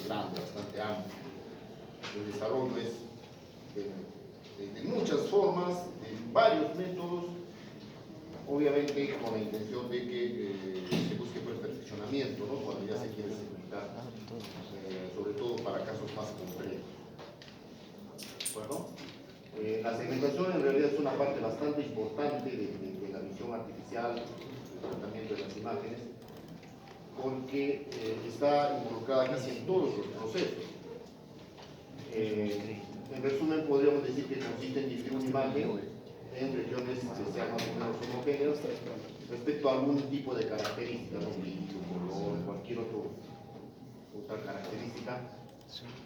grande, bastante amplio. El desarrollo es de muchas formas, de varios métodos, obviamente con la intención de que se busque el perfeccionamiento, ¿no? Cuando ya se quiere segmentar, sobre todo para casos más complejos. Bueno, la segmentación en realidad es una parte bastante importante de la visión artificial, del tratamiento de las imágenes, porque está involucrada casi en todos los procesos. En resumen, podríamos decir que consiste en dividir una imagen en regiones que sean más o menos homogéneas respecto a algún tipo de característica, ¿no? Brillo, color, cualquier otra característica,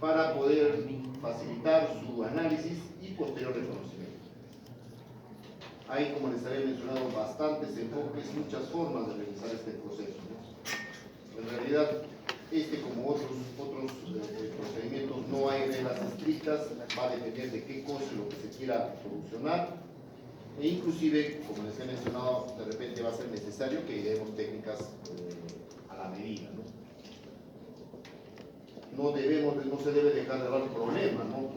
para poder facilitar su análisis y posterior reconocimiento. Hay, como les había mencionado, bastantes enfoques, muchas formas de realizar este proceso, ¿no? En realidad, como otros procedimientos, no hay reglas estrictas, va a depender de qué cosa es lo que se quiera solucionar, e inclusive, como les he mencionado, de repente va a ser necesario que demos técnicas a la medida, ¿no? No se debe dejar de dar problema, ¿no?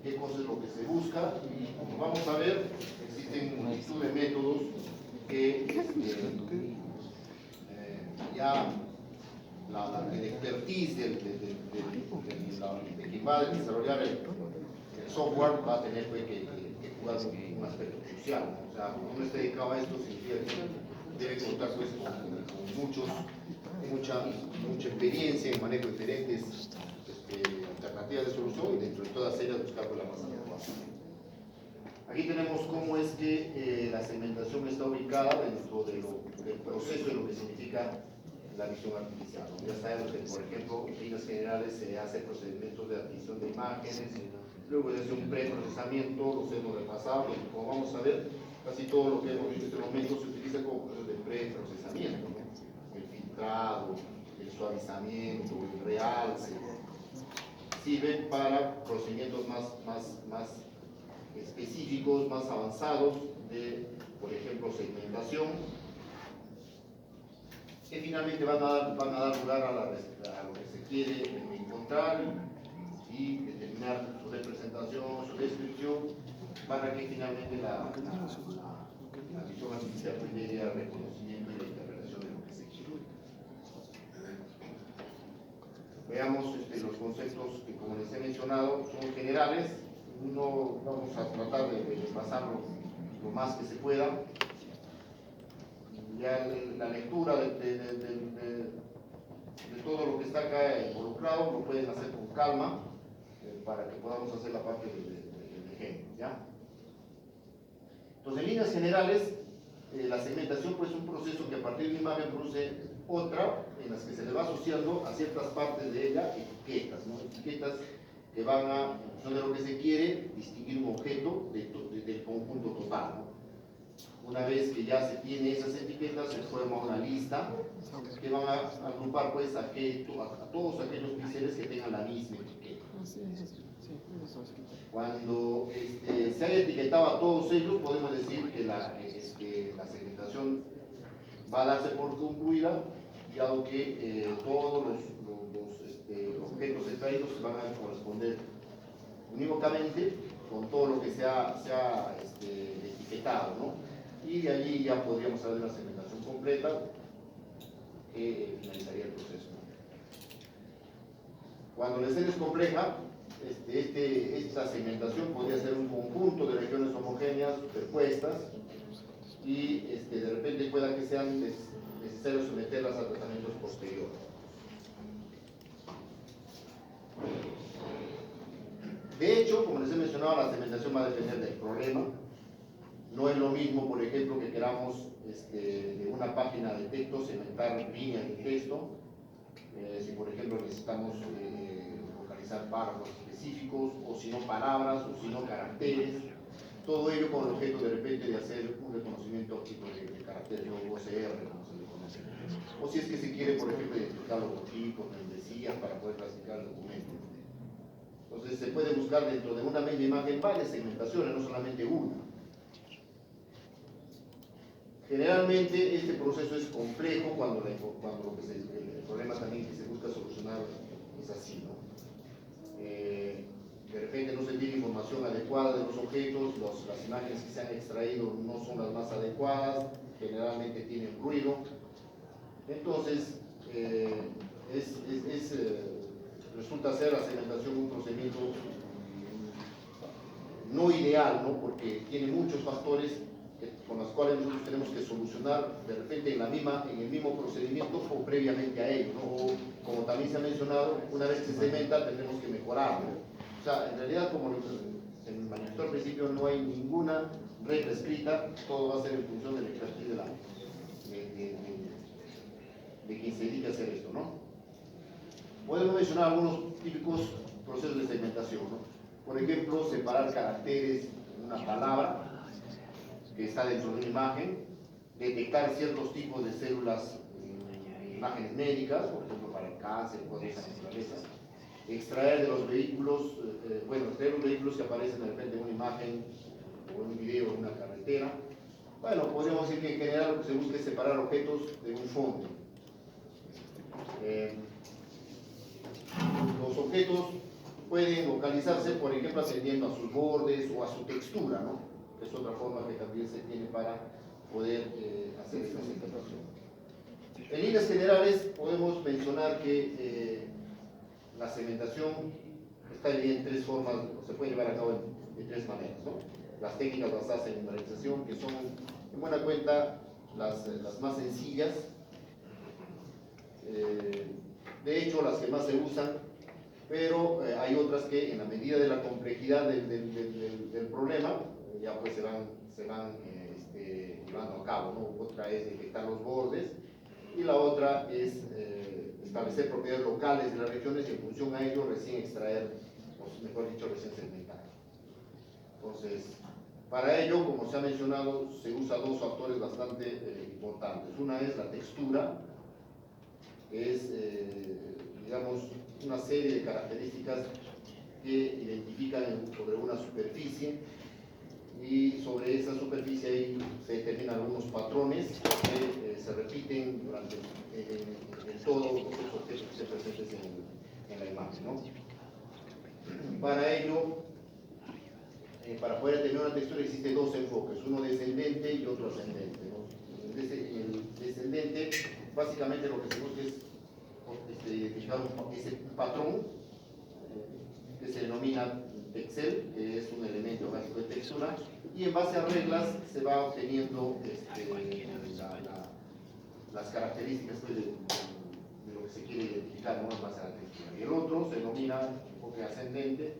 Qué cosa es lo que se busca, y como vamos a ver, existen multitud de métodos que ya el expertise de quien va a desarrollar el software va a tener que jugar un aspecto crucial, ¿no? O sea, cuando uno esté dedicado a esto, significa que debe contar pues, con mucha experiencia en manejo de diferentes alternativas de solución, y dentro de todas ellas buscar la más adecuada. Aquí tenemos cómo es que la segmentación está ubicada dentro del proceso de lo que significa la visión artificial, ¿no? Ya sabemos que, por ejemplo, en líneas generales se hace procedimientos de adquisición de imágenes, luego se hace un preprocesamiento, los hemos repasado, y como vamos a ver, casi todo lo que hemos visto en este momento se utiliza como proceso de preprocesamiento, ¿no? El filtrado, el suavizamiento, el realce, sirven para procedimientos más específicos, más avanzados de, por ejemplo, segmentación, que finalmente van a dar lugar a lo que se quiere encontrar y determinar su representación, su descripción, para que finalmente la visión artificial llegue al reconocimiento y la interpretación de lo que se quiere. Veamos los conceptos que, como les he mencionado, son generales. No vamos a tratar de pasarlo lo más que se pueda. Ya la lectura de todo lo que está acá involucrado lo pueden hacer con calma, para que podamos hacer la parte del ejemplo, ¿ya? Entonces, en líneas generales, la segmentación pues, es un proceso que a partir de una imagen produce otra, en las que se le va asociando a ciertas partes de ella etiquetas, ¿no? Etiquetas que van a, en función de lo que se quiere, distinguir un objeto del conjunto total, ¿no? Una vez que ya se tiene esas etiquetas, se forma una lista que van a agrupar pues, a todos aquellos píxeles que tengan la misma etiqueta. Cuando se haya etiquetado a todos ellos, podemos decir que la segmentación va a darse por concluida, dado que todos los objetos extraídos van a corresponder unívocamente con todo lo que se ha etiquetado, ¿no? Y de allí ya podríamos hablar de la segmentación completa, que finalizaría el proceso. Cuando la escena es compleja, esta segmentación podría ser un conjunto de regiones homogéneas superpuestas, y de repente pueda que sean necesarios someterlas a tratamientos posteriores. De hecho, como les he mencionado, la segmentación va a depender del problema. No es lo mismo, por ejemplo, que queramos de una página de texto segmentar líneas de texto. Si, por ejemplo, necesitamos localizar párrafos específicos, o si no palabras, o si no caracteres. Todo ello con el objeto de repente de hacer un reconocimiento óptico de caracteres, ¿no? OCR, como se le conoce. O si es que se quiere, por ejemplo, identificar logotipos, membresías, para poder clasificar el documento. Entonces se puede buscar dentro de una misma imagen varias segmentaciones, no solamente una. Generalmente este proceso es complejo cuando el problema también que se busca solucionar es así, ¿no? adecuada de los objetos, las imágenes que se han extraído no son las más adecuadas, generalmente tienen ruido. Entonces, resulta ser la segmentación un procedimiento no ideal, ¿no? Porque tiene muchos factores con los cuales nosotros tenemos que solucionar de repente en el mismo procedimiento o previamente a ello, ¿no? O, como también se ha mencionado, una vez que se segmenta tendremos que mejorarlo. O sea, en realidad, como se manifestó al principio, no hay ninguna regla escrita, todo va a ser en función de la expertise de quien se dedica a hacer esto, ¿no? Podemos mencionar algunos típicos procesos de segmentación, ¿no? Por ejemplo, separar caracteres en una palabra que está dentro de una imagen, detectar ciertos tipos de células en imágenes médicas, por ejemplo para el cáncer, cosas de esa naturaleza, extraer de los vehículos, extraer los vehículos que aparecen de repente en una imagen o en un video de una carretera. Bueno, podríamos decir que en general lo que se busca es separar objetos de un fondo. Los objetos pueden localizarse, por ejemplo, atendiendo a sus bordes o a su textura, ¿no? Es otra forma que también se tiene para poder hacer esta segmentación. En líneas generales podemos mencionar que la segmentación está dividida en tres formas, o se puede llevar a cabo de tres maneras, ¿no? Las técnicas basadas en numeralización, que son en buena cuenta las más sencillas, de hecho las que más se usan, pero hay otras que en la medida de la complejidad del problema ya pues se van llevando a cabo, ¿no? Otra es detectar los bordes y la otra es establecer propiedades locales de las regiones y en función a ello recién extraer, o mejor dicho, recién segmentar. Entonces, para ello, como se ha mencionado, se usa dos factores bastante importantes. Una es la textura, que es, digamos, una serie de características que identifican sobre una superficie y sobre esa superficie ahí se determinan algunos patrones que se repiten durante todo los objetos que se presenten en la imagen, ¿no? Para ello, para poder determinar una textura existen dos enfoques, uno descendente y otro ascendente, ¿no? El descendente, básicamente lo que se busca es identificar un patrón que se denomina pixel, que es un elemento básico de textura, y en base a reglas se va obteniendo las características pues, de lo que se quiere identificar, ¿no? En base a la textura. Y el otro se denomina enfoque ascendente,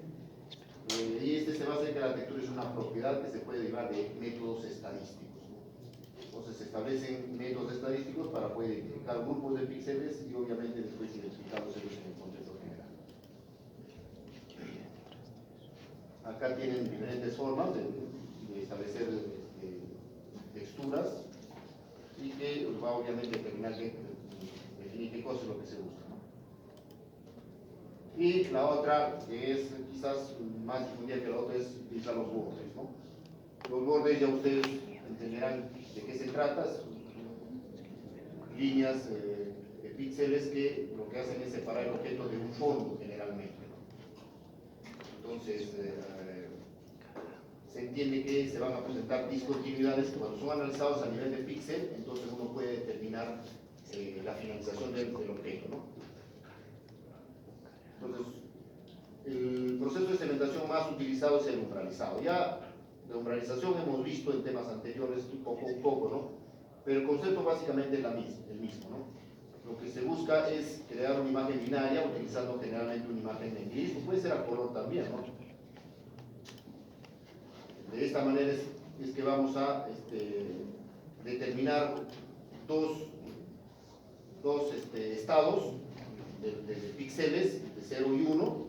y se basa en que la textura es una propiedad que se puede derivar de métodos estadísticos, ¿no? Entonces se establecen métodos estadísticos para poder identificar grupos de píxeles y obviamente después identificarlos ellos en el contexto general. Acá tienen diferentes formas de establecer texturas y que va obviamente a determinar definir qué cosa es lo que se busca, ¿no? Y la otra, que es quizás más difundida que la otra, es utilizar los bordes, ¿no? Los bordes ya ustedes entenderán de qué se trata, son líneas de píxeles que lo que hacen es separar el objeto de un fondo generalmente, ¿no? Entonces, se entiende que se van a presentar discontinuidades que cuando son analizados a nivel de píxel, entonces uno puede determinar la finalización del objeto, ¿no? Entonces, el proceso de segmentación más utilizado es el umbralizado. Ya de umbralización hemos visto en temas anteriores un poco, ¿no? Pero el concepto básicamente es el mismo, ¿no? Lo que se busca es crear una imagen binaria utilizando generalmente una imagen en gris, o puede ser a color también, ¿no? De esta manera es que vamos a determinar dos estados de píxeles de 0 y 1,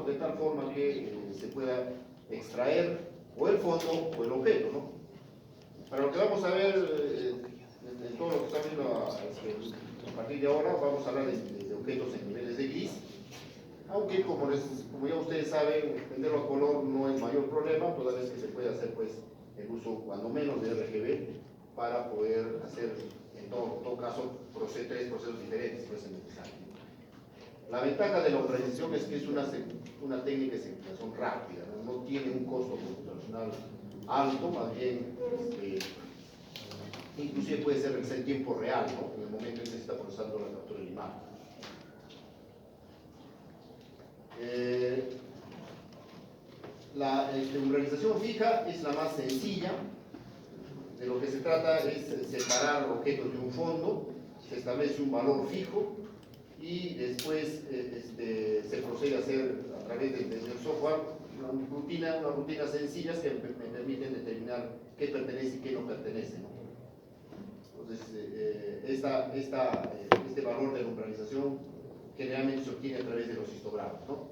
de tal forma que se pueda extraer o el fondo o el objeto, ¿no? Para lo que vamos a ver en todo lo que está viendo a partir de ahora, vamos a hablar de objetos en niveles de gris, aunque como ya ustedes saben, entenderlo a color no es mayor problema, toda vez que se puede hacer pues el uso cuando menos de RGB para poder hacer en todo caso tres procesos diferentes, pues es necesario. La ventaja de la organización es que es una técnica de segmentación rápida, no tiene un costo computacional alto, más bien inclusive puede ser en tiempo real, ¿no? En el momento en que se está procesando la captura de la imagen. La organización fija es la más sencilla. De lo que se trata es separar objetos de un fondo, se establece un valor fijo y después se procede a hacer a través del software unas rutinas sencillas que me permiten determinar qué pertenece y qué no pertenece, ¿no? Entonces, este valor de la organización generalmente se obtiene a través de los histogramas, ¿no?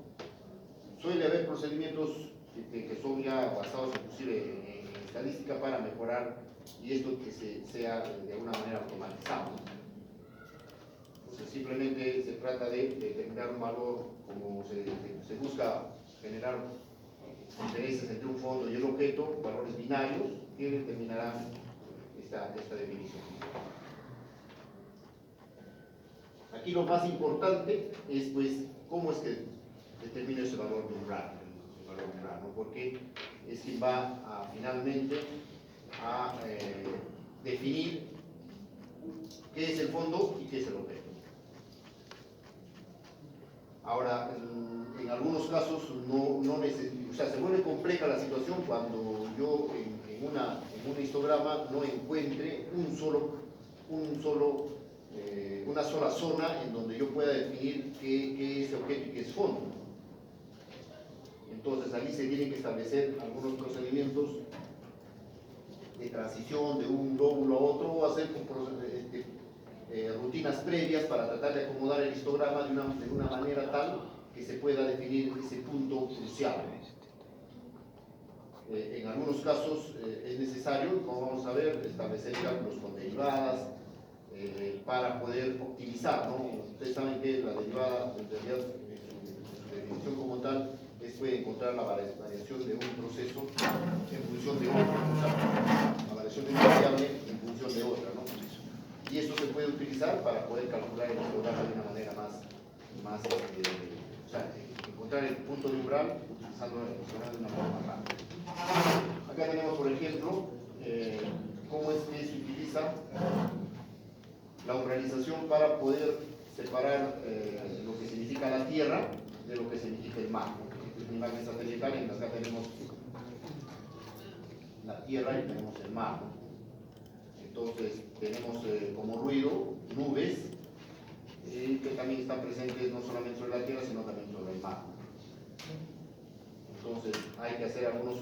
Suele haber procedimientos que son ya basados inclusive en estadística para mejorar y esto que sea de alguna manera automatizado. Entonces simplemente se trata de determinar un valor, como se busca generar diferencias entre un fondo y el objeto, valores binarios que determinarán esta definición. Aquí lo más importante es pues cómo es que determino ese valor de umbral, ¿no? Porque es quien va finalmente a definir qué es el fondo y qué es el objeto. Ahora, en algunos casos o sea, se vuelve compleja la situación cuando yo en un histograma no encuentre una sola zona en donde yo pueda definir qué es objeto y qué es fondo. Entonces allí se tienen que establecer algunos procedimientos de transición de un lóbulo a otro o hacer rutinas previas para tratar de acomodar el histograma de una manera tal que se pueda definir ese punto crucial. En algunos casos es necesario, como vamos a ver, establecer cálculos con derivadas para poder optimizar, ¿no? Ustedes saben que la derivada, en realidad, su definición como tal, puede encontrar la variación de un proceso en función de otro, o sea, la variación de una variable en función de otra, ¿no? Y eso se puede utilizar para poder calcular el histograma de una manera o sea, encontrar el punto de umbral utilizando el histograma de una manera más rápida. Acá tenemos, por ejemplo, cómo es que se utiliza la umbralización para poder separar lo que significa la Tierra de lo que significa el mar. Esta es una imagen satelital en la que acá tenemos la Tierra y tenemos el mar, ¿no? Entonces tenemos como ruido nubes que también están presentes no solamente sobre la Tierra sino también sobre el mar. Entonces hay que hacer algunos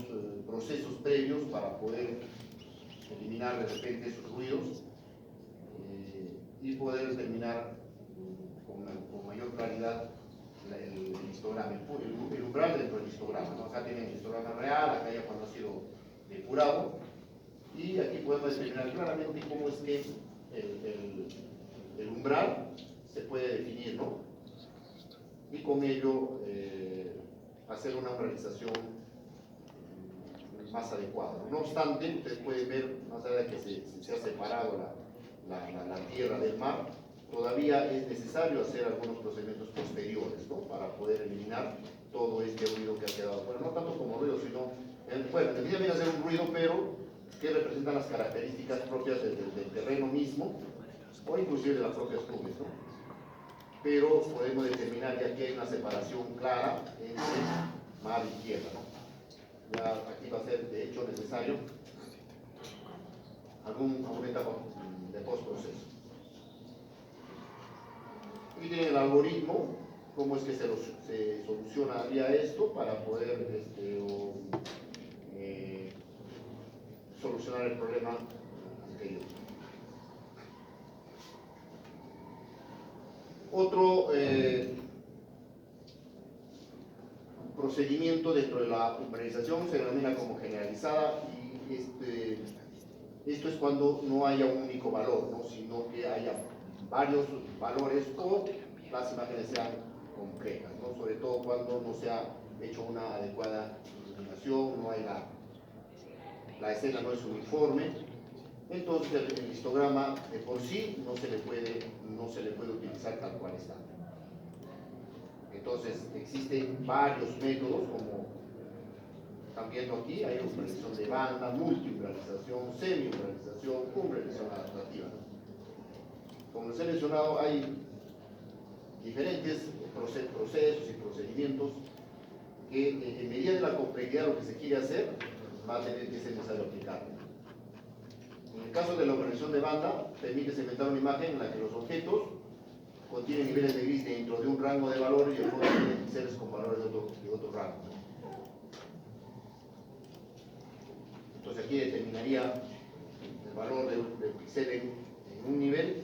procesos previos para poder eliminar de repente esos ruidos y poder determinar con mayor claridad el histograma, el umbral dentro del histograma, ¿no? Acá tienen el histograma real, acá ya cuando ha sido depurado. Y aquí podemos determinar claramente cómo es que el umbral se puede definir, ¿no? Y con ello hacer una umbralización más adecuada. No obstante, ustedes pueden ver, más allá de que se ha separado la tierra del mar, todavía es necesario hacer algunos procedimientos posteriores, ¿no? Para poder eliminar todo este ruido que ha quedado fuera. No tanto como ruido, sino, bueno, tendría que hacer un ruido, pero que representan las características propias del terreno mismo o inclusive de las propias nubes, ¿no? Pero podemos determinar ya que hay una separación clara entre mar y tierra, ¿no? Ya aquí va a ser de hecho necesario alguna etapa de postproceso. Y tienen el algoritmo, cómo es que se solucionaría esto para poder solucionar el problema anterior. Otro procedimiento dentro de la umbralización se denomina como generalizada y esto es cuando no haya un único valor, ¿no? Sino que haya varios valores o las imágenes sean complejas, ¿no? Sobre todo cuando no se ha hecho una adecuada iluminación, no hay la escena no es uniforme, entonces el histograma de por sí no se le puede utilizar tal cual está. Entonces, existen varios métodos, como están viendo aquí, hay umbralización de banda, multiumbralización, semi-umbralización, umbralización adaptativa. Como les he mencionado, hay diferentes procesos y procedimientos que en medida de la complejidad de lo que se quiere hacer, va a tener que ser necesario aplicar. En el caso de la umbralización de banda, permite segmentar una imagen en la que los objetos contienen niveles de gris dentro de un rango de valores y el fondo tiene píxeles con valores de otro rango. Entonces aquí determinaría el valor del píxel en un nivel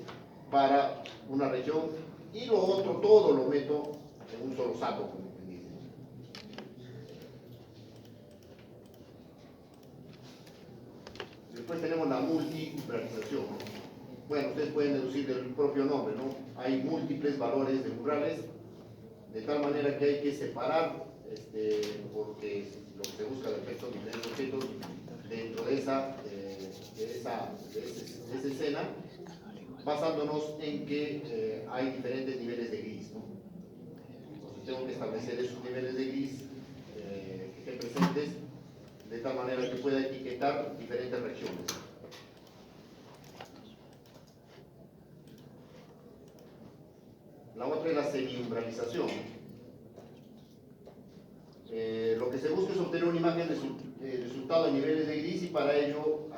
para una región y lo otro todo lo meto en un solo saco, como quien dice. Después tenemos la multiumbralización. Bueno, ustedes pueden deducir del propio nombre, ¿no? Hay múltiples valores de umbrales, de tal manera que hay que separar, porque lo que se busca de son diferentes objetos dentro de esa escena, basándonos en que hay diferentes niveles de gris, ¿no? Entonces tengo que establecer esos niveles de gris que estén presentes, de tal manera que pueda etiquetar diferentes regiones. La otra es la semiumbralización. Lo que se busca es obtener una imagen de resultado de niveles de gris y para ello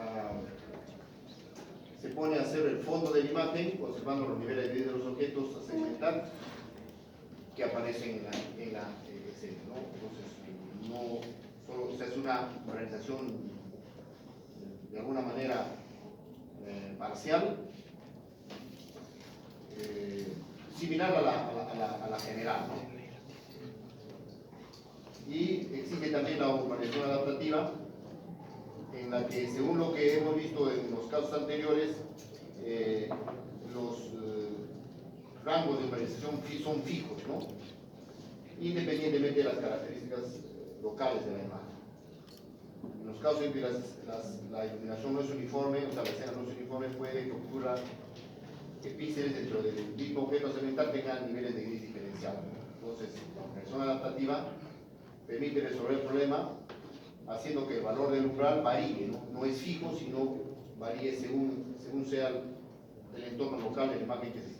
se pone a hacer el fondo de la imagen, conservando los niveles de gris de los objetos a segmentar que aparecen en la escena, ¿no? Entonces, no solo se hace una umbralización de alguna manera parcial, similar a la general, ¿no? Y existe también la umbralización adaptativa, en la que, según lo que hemos visto en los casos anteriores, los rangos de umbralización son fijos, ¿no? Independientemente de las características locales de la imagen. En los casos en que la iluminación no es uniforme, o sea, la escena no es uniforme, puede que ocurra que píxeles dentro del mismo objeto a segmentar tengan niveles de gris diferenciados. Entonces, la umbralización adaptativa permite resolver el problema haciendo que el valor del umbral varíe, no es fijo, sino varíe según sea el entorno local de la imagen que se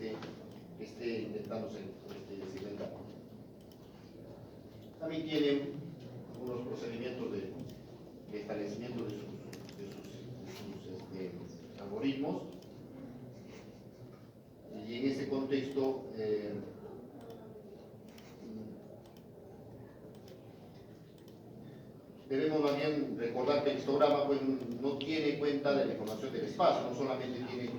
esté intentando segmentar. También tienen algunos procedimientos de establecimiento de sus algoritmos, y en ese contexto debemos también recordar que el histograma pues, no tiene cuenta de la información del espacio, no solamente tiene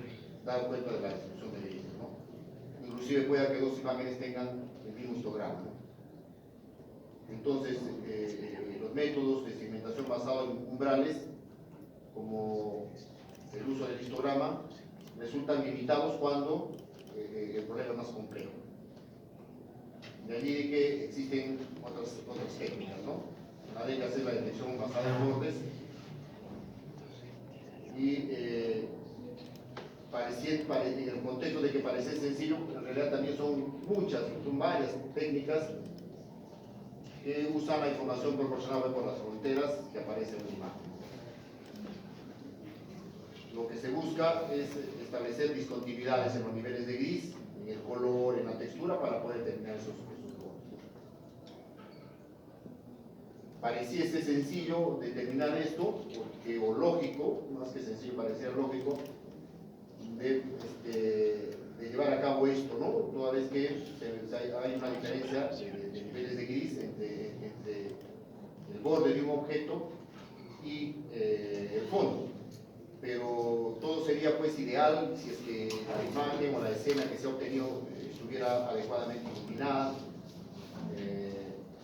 dar cuenta de la distribución de medidas, ¿no? Inclusive puede que dos imágenes tengan el mismo histograma, ¿no? Entonces, los métodos de segmentación basados en umbrales, como el uso del histograma, resultan limitados cuando el problema es más complejo. De allí de que existen otras técnicas, ¿no? Una de ellas es la detección basada en bordes, y en el contexto de que parece sencillo, en realidad también son varias técnicas que usan la información proporcionada por las fronteras que aparecen en la imagen. Lo que se busca es establecer discontinuidades en los niveles de gris, en el color, en la textura, para poder determinar esos bordes. Pareciese sencillo determinar esto, o lógico, más que sencillo, parecía lógico, de llevar a cabo esto, ¿no? Toda vez que hay una diferencia de niveles de gris entre el borde de un objeto y el fondo. Pero todo sería pues ideal si es que la imagen o la escena que se ha obtenido estuviera adecuadamente iluminada,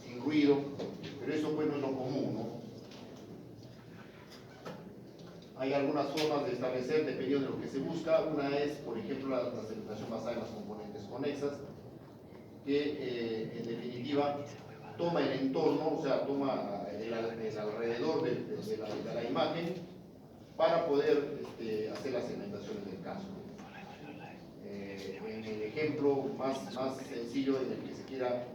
sin ruido, pero eso pues no es lo común, ¿no? Hay algunas formas de establecer dependiendo de lo que se busca. Una es, por ejemplo, la segmentación basada en las componentes conexas, que en definitiva toma el entorno, o sea, toma el alrededor de la imagen para poder hacer las segmentaciones del caso. En el ejemplo más sencillo en el que se quiera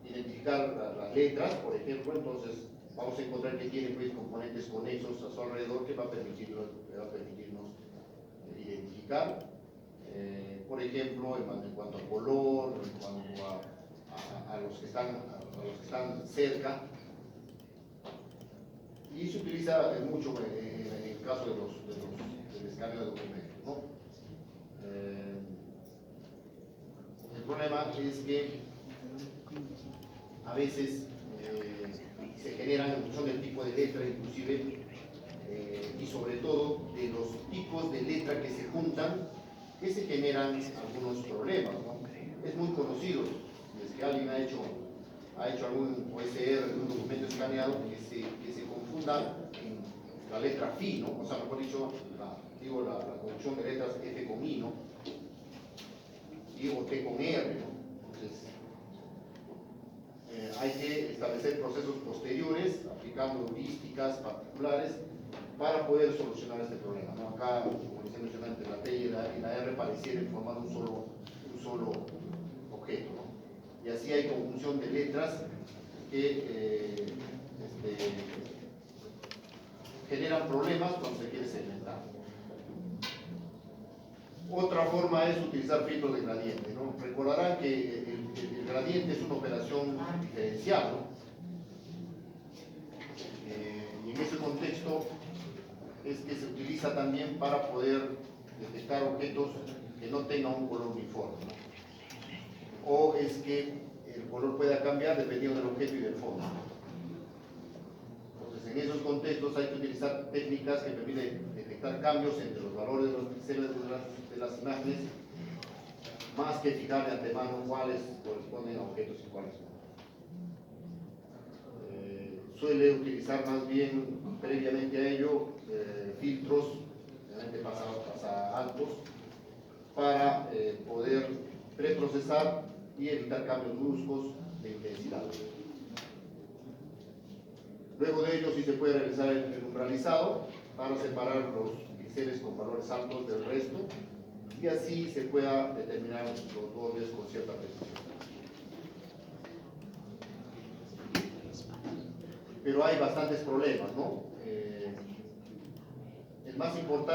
identificar las letras, por ejemplo, entonces vamos a encontrar que tiene pues, componentes conexos a su alrededor que va a permitirnos identificar, por ejemplo, en cuanto a color, en cuanto a los que están cerca, y se utiliza mucho en el caso del escaneo de documentos, ¿no? El problema es que a veces se generan en función del tipo de letra, inclusive, y sobre todo de los tipos de letra que se juntan, que se generan algunos problemas, ¿no? Es muy conocido, desde que alguien ha hecho algún OSR, un documento escaneado, que se confunda en la letra Fi, ¿no? O sea, mejor dicho, la conjunción de letras F con I, ¿no? O T con R, ¿no? Entonces, hay que establecer procesos posteriores, aplicando heurísticas particulares, para poder solucionar este problema, ¿no? Acá, como les he mencionado, entre la T y la R pareciera formar un solo objeto, ¿no? Y así hay conjunción de letras que generan problemas cuando se quiere segmentar. Otra forma es utilizar filtros de gradiente, ¿no? Recordarán que el gradiente es una operación diferencial, ¿no? Y en ese contexto es que se utiliza también para poder detectar objetos que no tengan un color uniforme, ¿no? O es que el color pueda cambiar dependiendo del objeto y del fondo. Entonces, en esos contextos hay que utilizar técnicas que permiten detectar cambios entre los valores de los píxeles de las imágenes, más que fijar de antemano cuáles corresponden a objetos y cuáles no. Suele utilizar más bien previamente a ello filtros, realmente pasa altos, para poder preprocesar y evitar cambios bruscos de intensidad. Luego de ello sí se puede realizar el umbralizado para separar los píxeles con valores altos del resto y así se pueda determinar los bordes con cierta precisión. Pero hay bastantes problemas, ¿no? El más importante